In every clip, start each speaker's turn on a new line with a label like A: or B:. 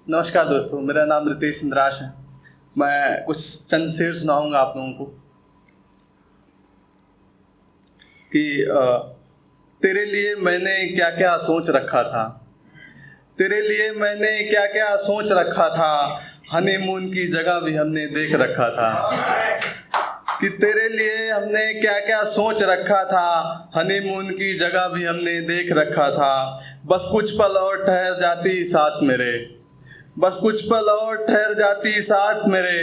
A: नमस्कार दोस्तों, मेरा नाम रितेश इंद्राश है। मैं कुछ चंद शेर सुनाऊंगा आप लोगों को कि तेरे लिए मैंने क्या क्या सोच रखा था, तेरे लिए मैंने क्या क्या सोच रखा था, हनीमून की जगह भी हमने देख रखा था। कि तेरे लिए हमने क्या क्या सोच रखा था, हनीमून की जगह भी हमने देख रखा था। बस कुछ पल और ठहर जाती साथ मेरे, बस कुछ पल और ठहर जाती साथ मेरे,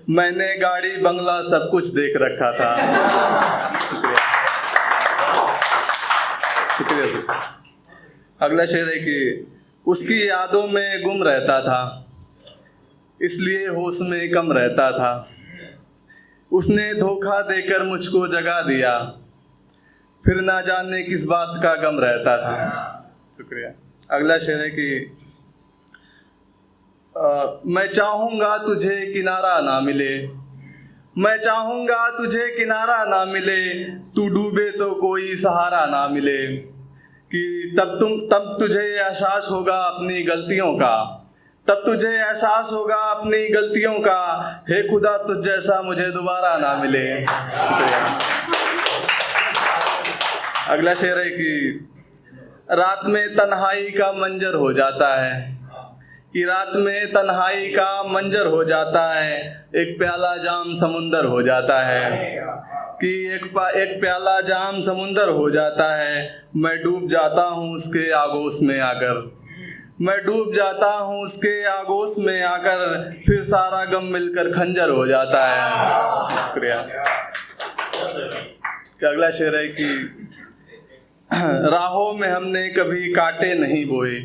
A: मैंने गाड़ी बंगला सब कुछ देख रखा था। शुक्रिया। अगला शेर है कि उसकी यादों में गुम रहता था, इसलिए होश में कम रहता था। उसने धोखा देकर मुझको जगा दिया, फिर ना जाने किस बात का गम रहता था। शुक्रिया। अगला शेर है कि मैं चाहूँगा तुझे किनारा ना मिले, मैं चाहूँगा तुझे किनारा ना मिले, तू डूबे तो कोई सहारा ना मिले। कि तब तुझे एहसास होगा अपनी गलतियों का, तब तुझे एहसास होगा अपनी गलतियों का, हे खुदा तुझ जैसा मुझे दोबारा ना मिले। अगला शेर है कि रात में तन्हाई का मंजर हो जाता है, कि रात में तन्हाई का मंजर हो जाता है, एक प्याला जाम समुंदर हो जाता है। कि एक प्याला जाम समुंदर हो जाता है, मैं डूब जाता हूँ उसके आगोश में आकर, मैं डूब जाता हूँ उसके आगोश में आकर, फिर सारा गम मिलकर खंजर हो जाता है। शुक्रिया। अगला शेर है कि राहों में हमने कभी कांटे नहीं बोए,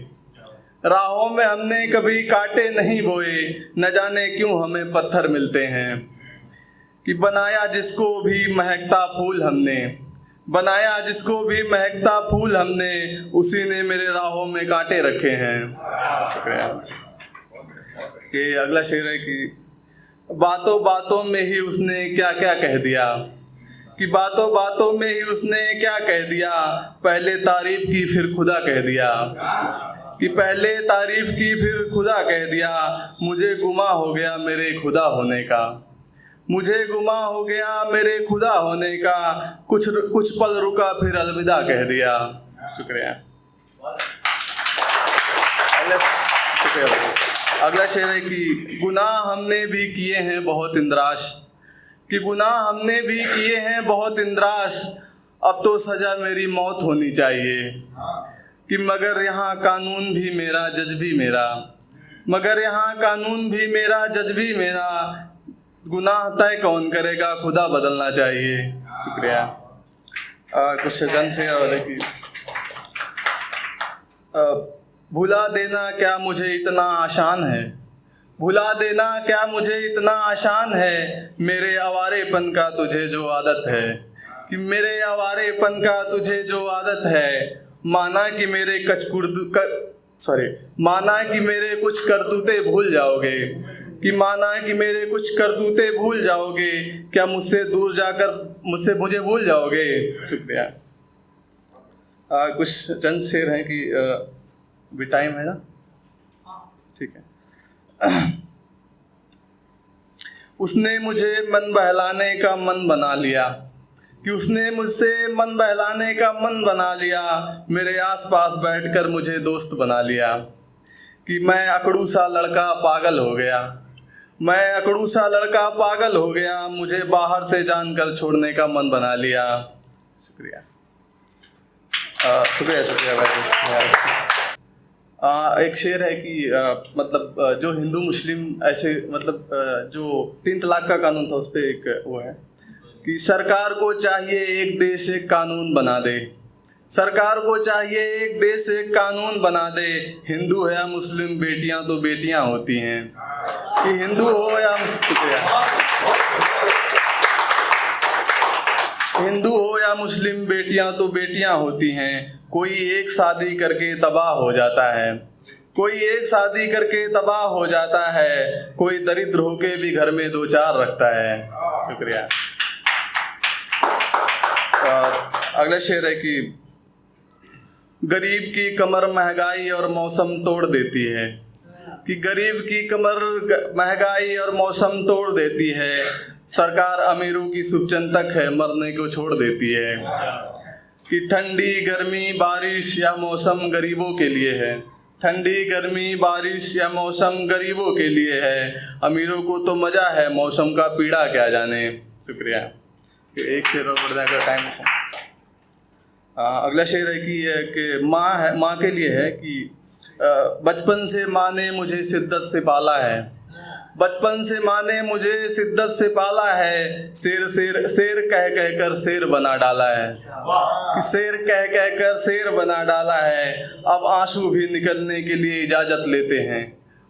A: राहों में हमने कभी कांटे नहीं बोए, न जाने क्यों हमें पत्थर मिलते हैं। कि बनाया जिसको भी महकता फूल हमने, बनाया जिसको भी महकता फूल हमने, उसी ने मेरे राहों में कांटे रखे हैं। शुक्रिया। कि अगला शेर है कि बातों बातों में ही उसने क्या क्या कह दिया, कि बातों बातों में ही उसने क्या कह दिया, पहले तारीफ की फिर खुदा कह दिया। कि पहले तारीफ की फिर खुदा कह दिया, मुझे गुमा हो गया मेरे खुदा होने का, मुझे गुमा हो गया मेरे खुदा होने का, कुछ पल रुका फिर अलविदा कह दिया। शुक्रिया। अगला शेर है कि गुनाह हमने भी किए हैं बहुत इंद्राश, कि गुनाह हमने भी किए हैं बहुत इंद्राश, अब तो सजा मेरी मौत होनी चाहिए। कि मगर यहाँ कानून भी मेरा जज भी मेरा, मगर यहाँ कानून भी मेरा जज भी मेरा, गुनाह तय कौन करेगा खुदा बदलना चाहिए। शुक्रिया। कुछ जन से की भुला देना क्या मुझे इतना आसान है, भुला देना क्या मुझे इतना आसान है, मेरे आवारेपन का तुझे जो आदत है। कि मेरे आवारेपन का तुझे जो आदत है, माना कि मेरे माना कि मेरे कुछ करतूते भूल जाओगे, कि माना कि मेरे कुछ करतूते भूल जाओगे, क्या मुझसे दूर जाकर मुझे भूल जाओगे। शुक्रिया। कुछ चंद शेर हैं कि भी टाइम है ना, ठीक है। उसने मुझे मन बहलाने का मन बना लिया, कि उसने मुझसे मन बहलाने का मन बना लिया, मेरे आसपास बैठकर मुझे दोस्त बना लिया। कि मैं अकड़ू सा लड़का पागल हो गया, मैं अकड़ू सा लड़का पागल हो गया, मुझे बाहर से जानकर छोड़ने का मन बना लिया। शुक्रिया। शुक्रिया भाई। एक शेर है कि जो हिंदू मुस्लिम ऐसे जो 3 तलाक का कानून था उस पर एक वो है कि सरकार को चाहिए एक देश एक कानून बना दे, सरकार को चाहिए एक देश एक कानून बना दे, हिंदू है या मुस्लिम बेटियां तो बेटियां होती हैं। कि हिंदू हो या हिंदू हो या मुस्लिम बेटियां तो बेटियां होती हैं। कोई एक शादी करके तबाह हो जाता है, कोई एक शादी करके तबाह हो जाता है, कोई दरिद्र होके भी घर में 2-4 रखता है। शुक्रिया। अगला शेर है कि गरीब की कमर महंगाई और मौसम तोड़ देती है, कि गरीब की कमर महंगाई और मौसम तोड़ देती है, सरकार अमीरों की शुभचिंतक है, मरने को छोड़ देती है। कि ठंडी गर्मी बारिश या मौसम गरीबों के लिए है, ठंडी गर्मी बारिश या मौसम गरीबों के लिए है, अमीरों को तो मज़ा है, मौसम का पीड़ा क्या जाने। शुक्रिया। एक शेर और पढ़ जाएगा, टाइम। अगला शेर है कि माँ के लिए है कि बचपन से माँ ने मुझे शिद्दत से पाला है, बचपन से माँ ने मुझे शिद्दत से पाला है, शेर शेर शेर कह कह कर शेर बना डाला है, कि शेर कह कह कर शेर बना डाला है। अब आंसू भी निकलने के लिए इजाज़त लेते हैं,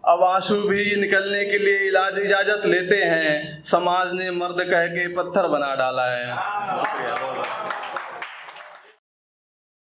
A: अब आंसू भी निकलने के लिए इजाज़त लेते हैं, समाज ने मर्द कह के पत्थर बना डाला है। शुक्रिया।